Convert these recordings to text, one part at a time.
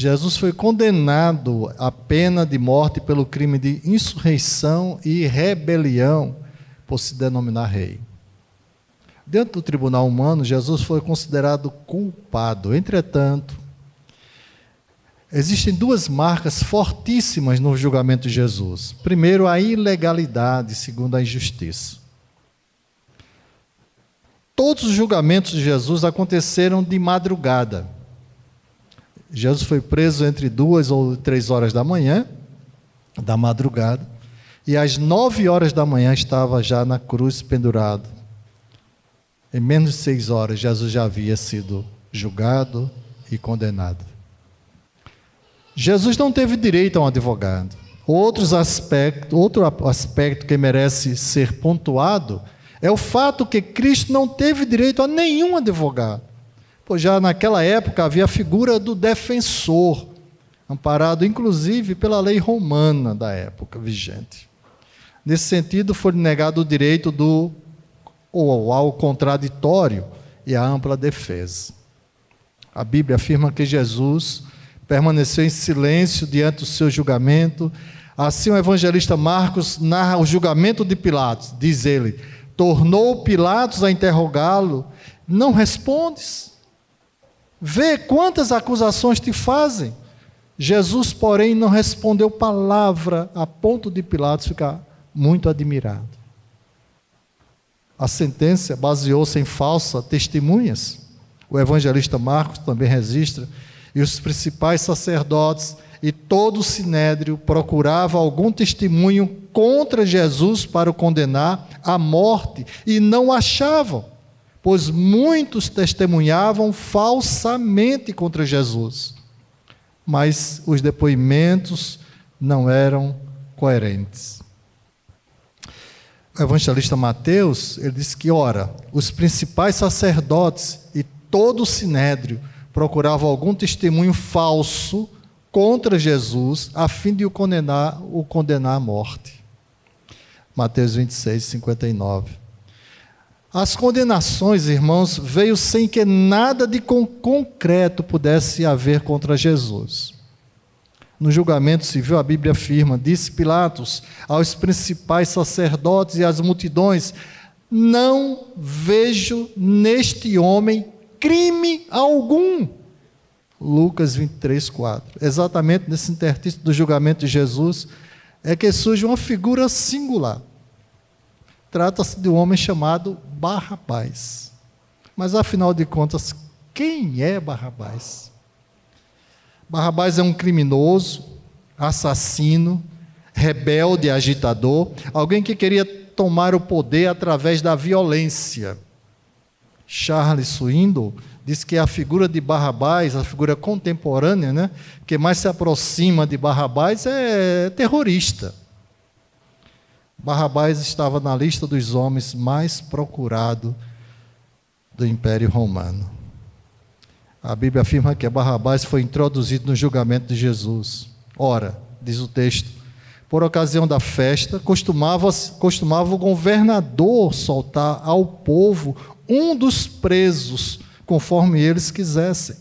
Jesus foi condenado à pena de morte pelo crime de insurreição e rebelião, por se denominar rei. Dentro do tribunal humano, Jesus foi considerado culpado. Entretanto, existem duas marcas fortíssimas no julgamento de Jesus. Primeiro, a ilegalidade, segundo a injustiça. Todos os julgamentos de Jesus aconteceram de madrugada. Jesus foi preso entre 2 ou 3 horas da manhã, da madrugada, e às 9 horas da manhã estava já na cruz pendurado. Em menos de 6 horas, Jesus já havia sido julgado e condenado. Jesus não teve direito a um advogado. Outro aspecto que merece ser pontuado é o fato que Cristo não teve direito a nenhum advogado. Pois já naquela época havia a figura do defensor, amparado inclusive pela lei romana da época vigente. Nesse sentido, foi negado o direito ao contraditório e à ampla defesa. A Bíblia afirma que Jesus permaneceu em silêncio diante do seu julgamento. Assim, o evangelista Marcos narra o julgamento de Pilatos. Diz ele: tornou Pilatos a interrogá-lo, não respondes? Vê quantas acusações te fazem. Jesus, porém, não respondeu palavra, a ponto de Pilatos ficar muito admirado. A sentença baseou-se em falsas testemunhas. O evangelista Marcos também registra, e os principais sacerdotes e todo o sinédrio procuravam algum testemunho contra Jesus para o condenar à morte, e não achavam, pois muitos testemunhavam falsamente contra Jesus. Mas os depoimentos não eram coerentes. O evangelista Mateus, ele diz que, ora, os principais sacerdotes e todo o sinédrio procuravam algum testemunho falso contra Jesus, a fim de o condenar à morte. Mateus 26, 59. As condenações, irmãos, veio sem que nada de concreto pudesse haver contra Jesus. No julgamento civil, a Bíblia afirma, disse Pilatos aos principais sacerdotes e às multidões: não vejo neste homem crime algum. Lucas 23, 4. Exatamente nesse intertítulo do julgamento de Jesus é que surge uma figura singular. Trata-se de um homem chamado Barrabás. Mas, afinal de contas, quem é Barrabás? Barrabás é um criminoso, assassino, rebelde, agitador, alguém que queria tomar o poder através da violência. Charles Swindoll diz que a figura de Barrabás, a figura contemporânea, que mais se aproxima de Barrabás, é terrorista. Barrabás estava na lista dos homens mais procurados do Império Romano. A Bíblia afirma que Barrabás foi introduzido no julgamento de Jesus. Ora, diz o texto, por ocasião da festa, costumava o governador soltar ao povo um dos presos, conforme eles quisessem.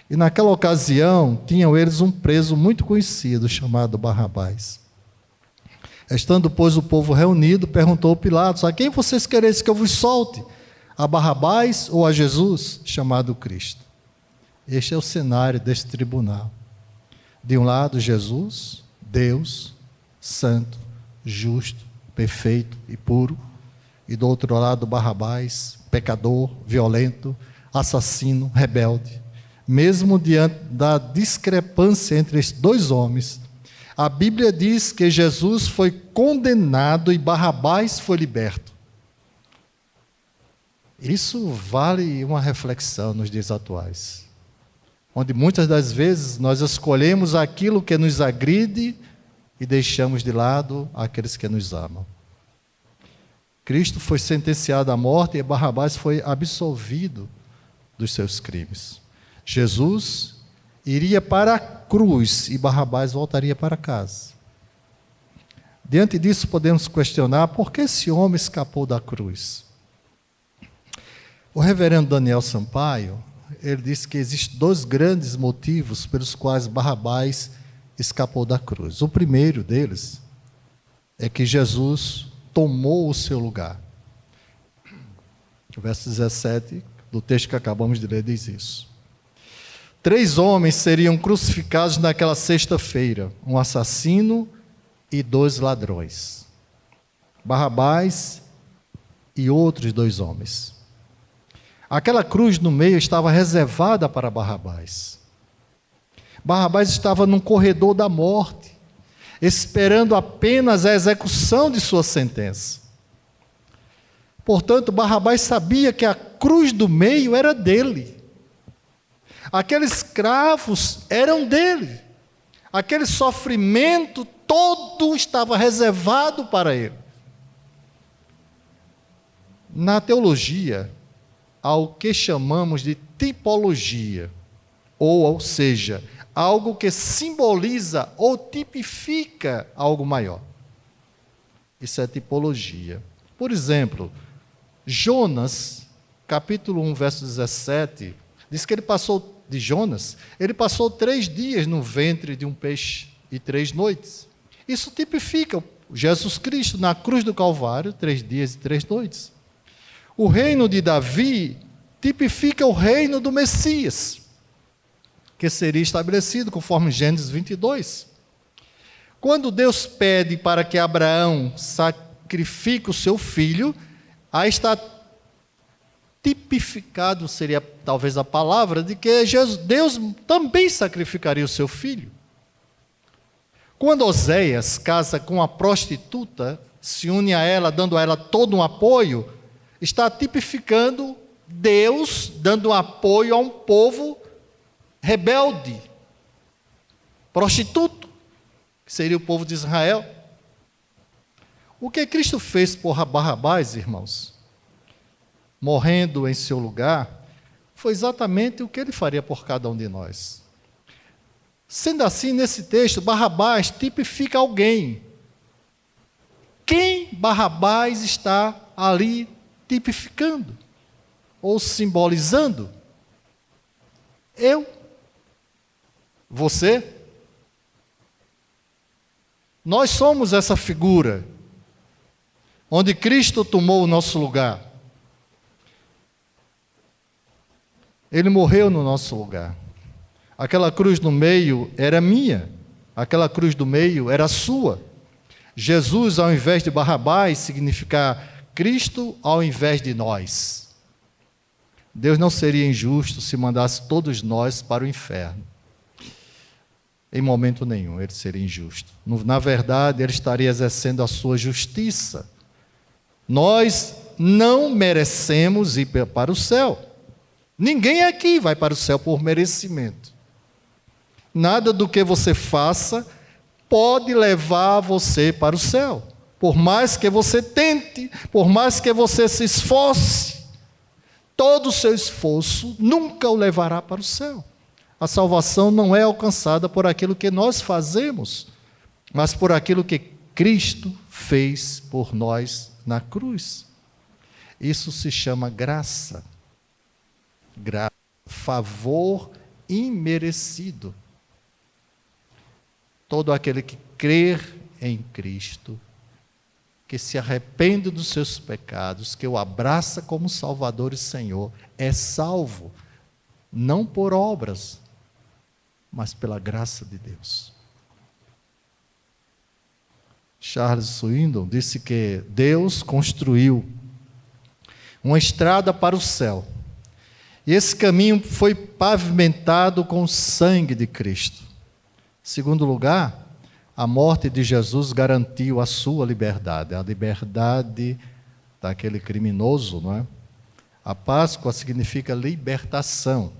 E naquela ocasião, tinham eles um preso muito conhecido, chamado Barrabás. Estando, pois, o povo reunido, perguntou Pilatos: a quem vocês quereis que eu vos solte? A Barrabás ou a Jesus, chamado Cristo? Este é o cenário deste tribunal. De um lado, Jesus, Deus, santo, justo, perfeito e puro. E do outro lado, Barrabás, pecador, violento, assassino, rebelde. Mesmo diante da discrepância entre esses dois homens, a Bíblia diz que Jesus foi condenado e Barrabás foi liberto. Isso vale uma reflexão nos dias atuais, onde muitas das vezes nós escolhemos aquilo que nos agride e deixamos de lado aqueles que nos amam. Cristo foi sentenciado à morte e Barrabás foi absolvido dos seus crimes. Jesus iria para a cruz e Barrabás voltaria para casa. Diante disso, podemos questionar por que esse homem escapou da cruz. O reverendo Daniel Sampaio, ele disse que existem dois grandes motivos pelos quais Barrabás escapou da cruz. O primeiro deles é que Jesus tomou o seu lugar. O verso 17 do texto que acabamos de ler diz isso. 3 homens seriam crucificados naquela sexta-feira, um assassino e 2 ladrões. Barrabás e outros 2 homens. Aquela cruz no meio estava reservada para Barrabás. Barrabás estava num corredor da morte, esperando apenas a execução de sua sentença. Portanto, Barrabás sabia que a cruz do meio era dele. Aqueles cravos eram dele. Aquele sofrimento todo estava reservado para ele. Na teologia, há o que chamamos de tipologia, ou seja, algo que simboliza ou tipifica algo maior. Isso é tipologia. Por exemplo, Jonas, capítulo 1, verso 17, diz que ele passou 3 dias no ventre de um peixe e 3 noites. Isso tipifica Jesus Cristo na cruz do Calvário, 3 dias e 3 noites. O reino de Davi tipifica o reino do Messias, que seria estabelecido conforme Gênesis 22. Quando Deus pede para que Abraão sacrifique o seu filho, aí está tipificado, seria talvez a palavra, de que Deus também sacrificaria o seu filho. Quando Oséias casa com a prostituta, se une a ela, dando a ela todo um apoio, está tipificando Deus dando apoio a um povo rebelde, prostituto, que seria o povo de Israel. O que Cristo fez por Barrabás, irmãos, morrendo em seu lugar, foi exatamente o que ele faria por cada um de nós. Sendo assim, nesse texto, Barrabás tipifica alguém. Quem Barrabás está ali tipificando ou simbolizando? Eu. Você. Nós somos essa figura onde Cristo tomou o nosso lugar. Ele morreu no nosso lugar. Aquela cruz no meio era minha, aquela cruz do meio era sua. Jesus, ao invés de Barrabás, significa Cristo ao invés de nós. Deus não seria injusto se mandasse todos nós para o inferno. Em momento nenhum ele seria injusto. Na verdade, ele estaria exercendo a sua justiça. Nós não merecemos ir para o céu. Ninguém aqui vai para o céu por merecimento. Nada do que você faça pode levar você para o céu. Por mais que você tente, por mais que você se esforce, todo o seu esforço nunca o levará para o céu. A salvação não é alcançada por aquilo que nós fazemos, mas por aquilo que Cristo fez por nós na cruz. Isso se chama graça. Graça, favor imerecido. Todo aquele que crer em Cristo, que se arrepende dos seus pecados, que o abraça como Salvador e Senhor, é salvo, não por obras, mas pela graça de Deus. Charles Swindoll disse que Deus construiu uma estrada para o céu, e esse caminho foi pavimentado com o sangue de Cristo. Em segundo lugar, a morte de Jesus garantiu a sua liberdade, a liberdade daquele criminoso, não é? A Páscoa significa libertação.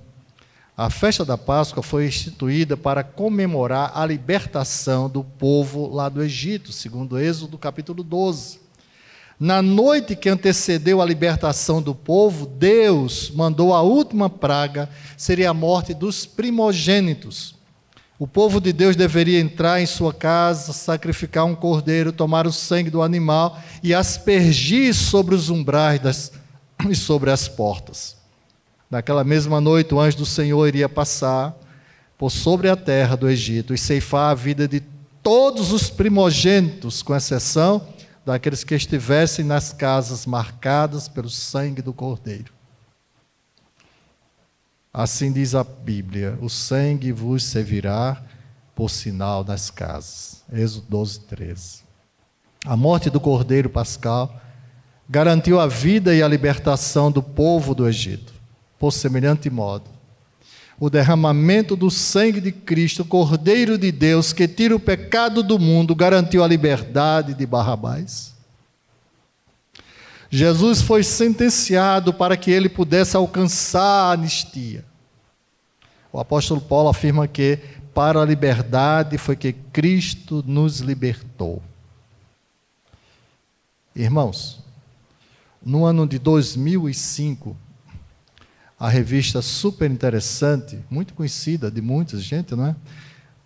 A festa da Páscoa foi instituída para comemorar a libertação do povo lá do Egito, segundo Êxodo capítulo 12. Na noite que antecedeu a libertação do povo, Deus mandou a última praga, seria a morte dos primogênitos. O povo de Deus deveria entrar em sua casa, sacrificar um cordeiro, tomar o sangue do animal e aspergir sobre os umbrais e sobre as portas. Naquela mesma noite, o anjo do Senhor iria passar por sobre a terra do Egito e ceifar a vida de todos os primogênitos, com exceção daqueles que estivessem nas casas marcadas pelo sangue do Cordeiro. Assim diz a Bíblia: o sangue vos servirá por sinal nas casas. Êxodo 12, 13. A morte do Cordeiro Pascal garantiu a vida e a libertação do povo do Egito. Por semelhante modo, o derramamento do sangue de Cristo, o Cordeiro de Deus, que tira o pecado do mundo, garantiu a liberdade de Barrabás. Jesus foi sentenciado para que ele pudesse alcançar a anistia. O apóstolo Paulo afirma que para a liberdade foi que Cristo nos libertou. Irmãos, no ano de 2005, a revista super interessante, muito conhecida de muita gente, não é?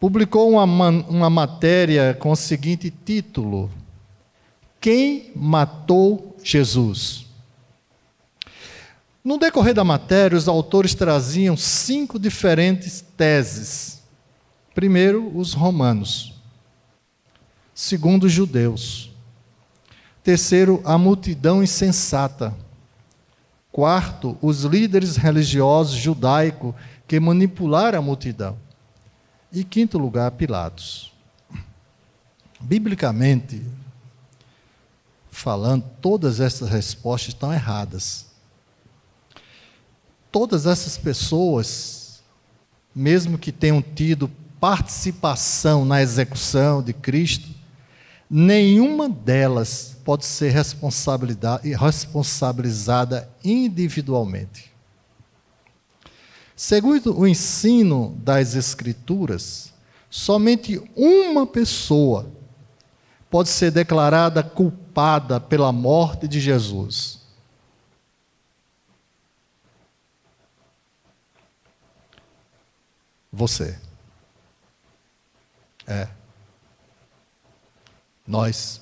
Publicou uma matéria com o seguinte título: Quem matou Jesus? No decorrer da matéria, os autores traziam 5 diferentes teses. Primeiro, os romanos. Segundo, os judeus. Terceiro, a multidão insensata. Quarto, os líderes religiosos judaicos que manipularam a multidão. E quinto lugar, Pilatos. Biblicamente falando, todas essas respostas estão erradas. Todas essas pessoas, mesmo que tenham tido participação na execução de Cristo, nenhuma delas pode ser responsabilizada individualmente. Segundo o ensino das Escrituras, somente uma pessoa pode ser declarada culpada pela morte de Jesus. Você. Nós.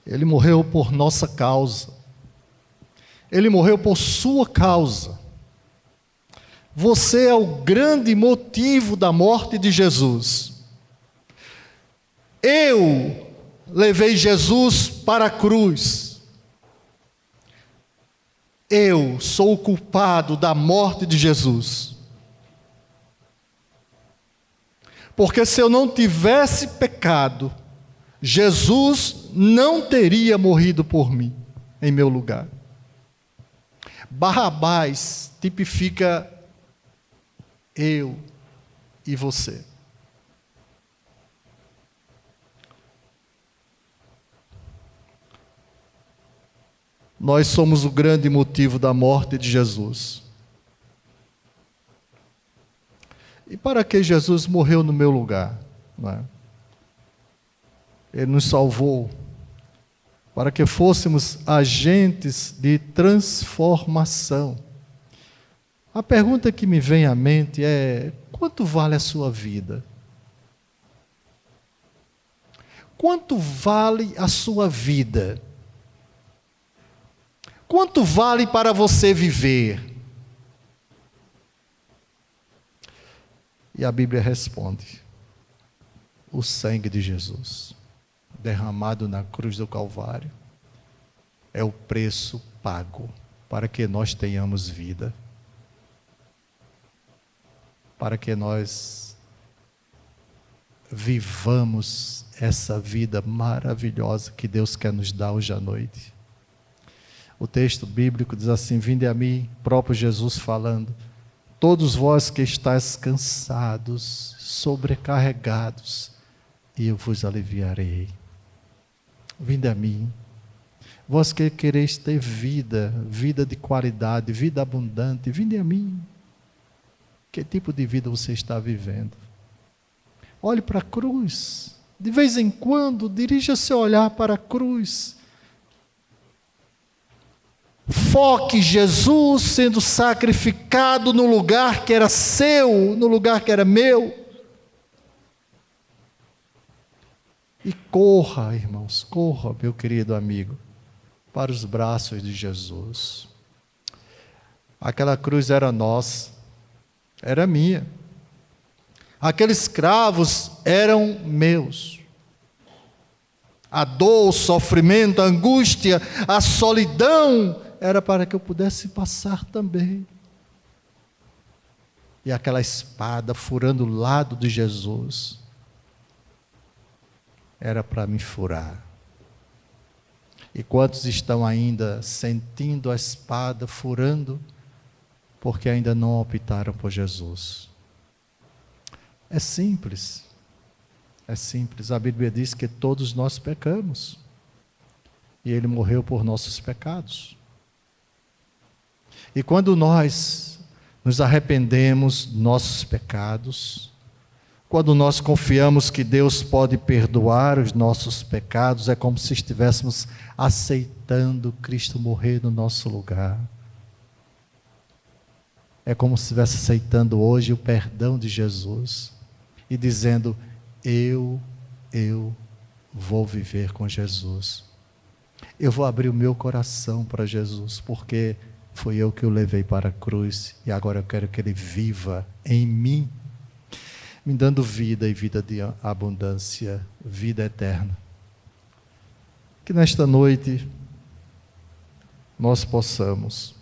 Ele morreu por nossa causa. Ele morreu por sua causa. Você é o grande motivo da morte de Jesus. Eu levei Jesus para a cruz. Eu sou o culpado da morte de Jesus. Porque se eu não tivesse pecado, Jesus não teria morrido por mim, em meu lugar. Barrabás tipifica eu e você. Nós somos o grande motivo da morte de Jesus. E para que Jesus morreu no meu lugar? Não é? Ele nos salvou para que fôssemos agentes de transformação. A pergunta que me vem à mente é: quanto vale a sua vida? Quanto vale a sua vida? Quanto vale para você viver? E a Bíblia responde: o sangue de Jesus, derramado na cruz do Calvário, é o preço pago para que nós tenhamos vida, para que nós vivamos essa vida maravilhosa que Deus quer nos dar hoje à noite. O texto bíblico diz assim: vinde a mim, próprio Jesus falando, todos vós que estáis cansados, sobrecarregados, e eu vos aliviarei. Vinde a mim, vós que quereis ter vida, vida de qualidade, vida abundante, vinde a mim. Que tipo de vida você está vivendo? Olhe para a cruz, de vez em quando, dirija seu olhar para a cruz. Foque Jesus sendo sacrificado no lugar que era seu, no lugar que era meu. E corra, irmãos, corra, meu querido amigo, para os braços de Jesus. Aquela cruz era nossa, era minha. Aqueles cravos eram meus. A dor, o sofrimento, a angústia, a solidão, era para que eu pudesse passar também. E aquela espada furando o lado de Jesus, era para me furar. E quantos estão ainda sentindo a espada furando, porque ainda não optaram por Jesus? É simples. É simples. A Bíblia diz que todos nós pecamos. E Ele morreu por nossos pecados. E quando nós nos arrependemos dos nossos pecados, quando nós confiamos que Deus pode perdoar os nossos pecados, é como se estivéssemos aceitando Cristo morrer no nosso lugar. É como se estivesse aceitando hoje o perdão de Jesus e dizendo: eu vou viver com Jesus. Eu vou abrir o meu coração para Jesus, porque foi eu que o levei para a cruz e agora eu quero que Ele viva em mim, me dando vida e vida de abundância, vida eterna. Que nesta noite nós possamos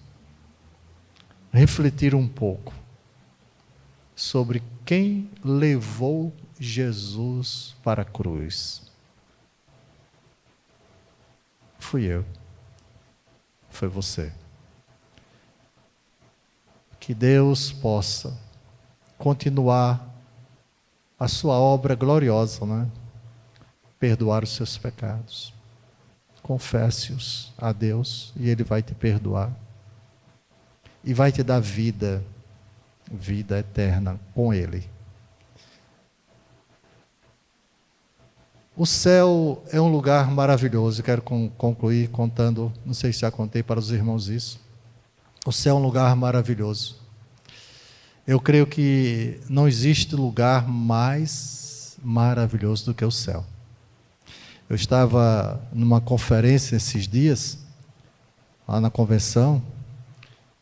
refletir um pouco sobre quem levou Jesus para a cruz. Fui eu. Foi você. Que Deus possa continuar a sua obra gloriosa, né? Perdoar os seus pecados. Confesse-os a Deus e Ele vai te perdoar. E vai te dar vida eterna com Ele. O céu é um lugar maravilhoso. Eu quero concluir contando, não sei se já contei para os irmãos isso. O céu é um lugar maravilhoso. Eu creio que não existe lugar mais maravilhoso do que o céu. Eu estava numa conferência esses dias, lá na convenção,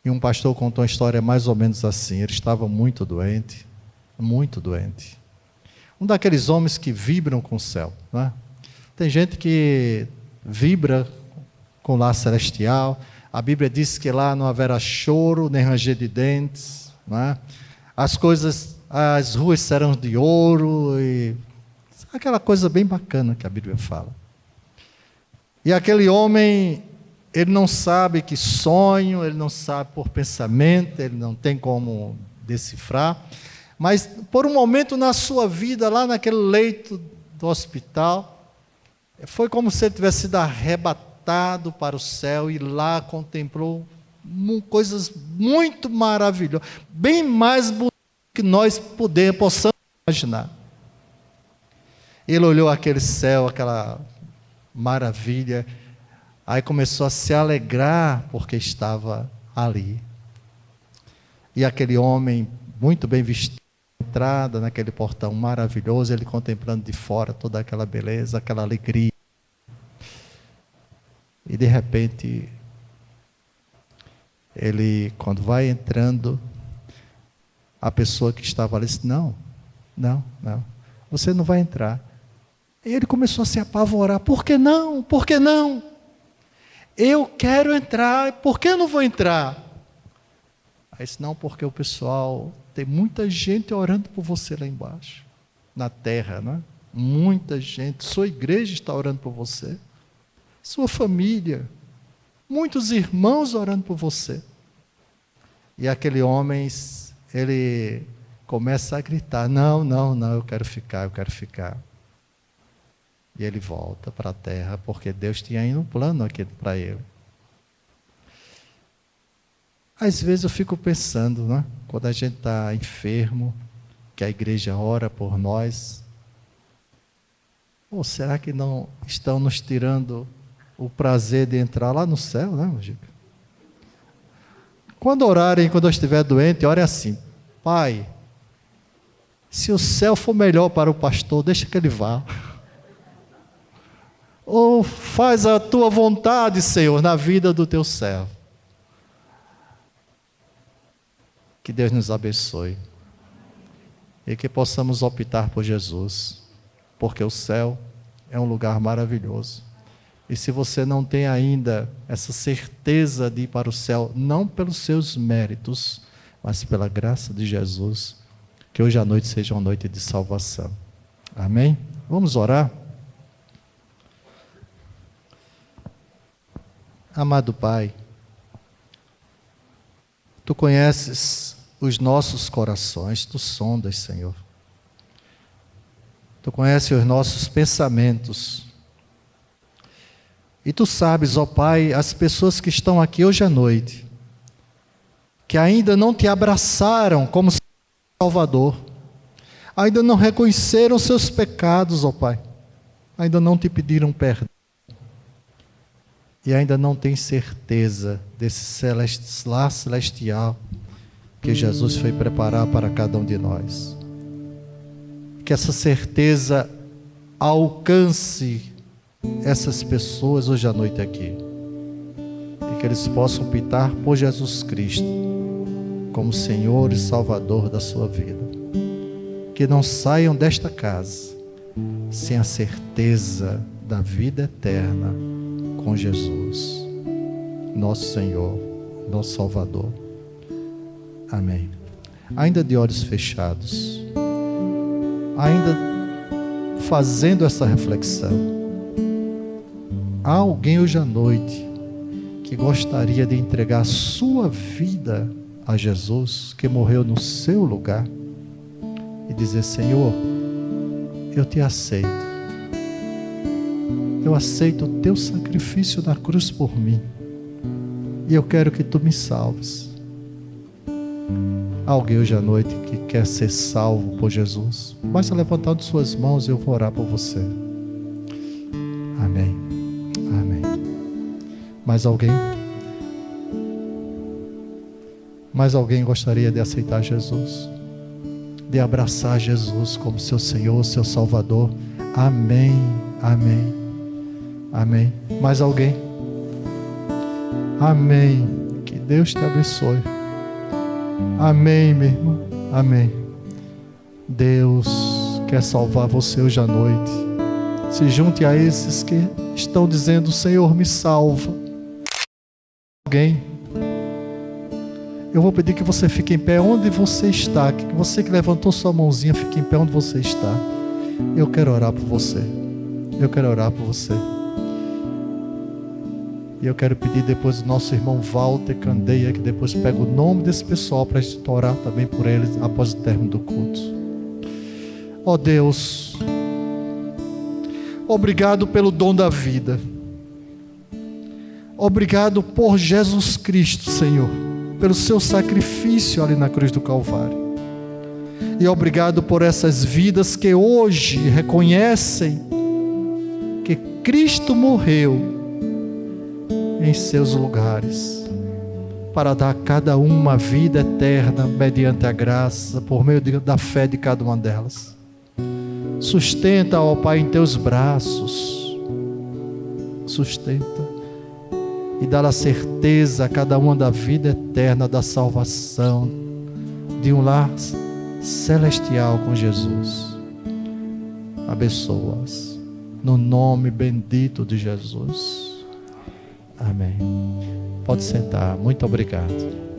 e um pastor contou uma história mais ou menos assim. Ele estava muito doente, muito doente. Um daqueles homens que vibram com o céu, não é? Tem gente que vibra com o lar celestial. A Bíblia diz que lá não haverá choro, nem ranger de dentes, não é? As ruas serão de ouro, e aquela coisa bem bacana que a Bíblia fala. E aquele homem, ele não sabe que sonho, ele não sabe por pensamento, ele não tem como decifrar, mas por um momento na sua vida, lá naquele leito do hospital, foi como se ele tivesse sido arrebatado para o céu e lá contemplou coisas muito maravilhosas, bem mais bonitas que nós possamos imaginar. Ele olhou aquele céu, aquela maravilha, aí começou a se alegrar porque estava ali. E aquele homem, muito bem vestido, entrada naquele portão maravilhoso, ele contemplando de fora toda aquela beleza, aquela alegria. E de repente, ele, quando vai entrando, a pessoa que estava ali disse: não, você não vai entrar. E ele começou a se apavorar: por que não? Por que não? Eu quero entrar, por que eu não vou entrar? Aí disse: não, porque o pessoal, tem muita gente orando por você lá embaixo, na terra, né? Muita gente, sua igreja está orando por você, sua família, muitos irmãos orando por você. E aquele homem, ele começa a gritar: não, eu quero ficar. E ele volta para a terra, porque Deus tinha ainda um plano aqui para ele. Às vezes eu fico pensando, né? Quando a gente está enfermo, que a igreja ora por nós, ou será que não estão nos tirando o prazer de entrar lá no céu, né, Mojica? Quando orarem, quando eu estiver doente, orem assim: Pai, se o céu for melhor para o pastor, deixa que ele vá. Ou faz a tua vontade, Senhor, na vida do teu servo. Que Deus nos abençoe. E que possamos optar por Jesus, porque o céu é um lugar maravilhoso. E se você não tem ainda essa certeza de ir para o céu, não pelos seus méritos, mas pela graça de Jesus, que hoje à noite seja uma noite de salvação. Amém? Vamos orar? Amado Pai, Tu conheces os nossos corações, Tu sondas, Senhor. Tu conheces os nossos pensamentos. E Tu sabes, ó Pai, as pessoas que estão aqui hoje à noite, que ainda não Te abraçaram como Salvador, ainda não reconheceram seus pecados, ó Pai, ainda não Te pediram perdão, e ainda não têm certeza desse lar celestial que Jesus foi preparar para cada um de nós. Que essa certeza alcance essas pessoas hoje à noite aqui, e que eles possam optar por Jesus Cristo como Senhor e Salvador da sua vida. Que não saiam desta casa sem a certeza da vida eterna com Jesus, nosso Senhor, nosso Salvador. Amém. Ainda de olhos fechados, ainda fazendo essa reflexão, há alguém hoje à noite que gostaria de entregar a sua vida a Jesus, que morreu no seu lugar, e dizer: Senhor, eu Te aceito. Eu aceito o Teu sacrifício na cruz por mim, e eu quero que Tu me salves. Há alguém hoje à noite que quer ser salvo por Jesus? Basta levantar suas mãos e eu vou orar por você. Amém. Amém. Mais alguém? Mais alguém gostaria de aceitar Jesus? De abraçar Jesus como seu Senhor, seu Salvador? Amém. Amém. Amém. Mais alguém? Amém. Que Deus te abençoe. Amém, minha irmã. Amém. Deus quer salvar você hoje à noite. Se junte a esses que estão dizendo: Senhor, me salva. Alguém? Eu vou pedir que você fique em pé onde você está. Que você que levantou sua mãozinha, fique em pé onde você está. Eu quero orar por você. Eu quero orar por você. E eu quero pedir depois do nosso irmão Walter Candeia, que depois pega o nome desse pessoal para a gente orar também por eles após o término do culto. Ó Deus, obrigado pelo dom da vida. Obrigado por Jesus Cristo, Senhor, pelo seu sacrifício ali na cruz do Calvário. E obrigado por essas vidas que hoje reconhecem que Cristo morreu em seus lugares, para dar a cada uma vida eterna, mediante a graça, por meio da fé de cada uma delas. Sustenta, ó Pai, em Teus braços, sustenta, e dá a certeza a cada uma da vida eterna, da salvação, de um lar celestial com Jesus. Abençoa-as, no nome bendito de Jesus. Amém. Pode sentar. Muito obrigado.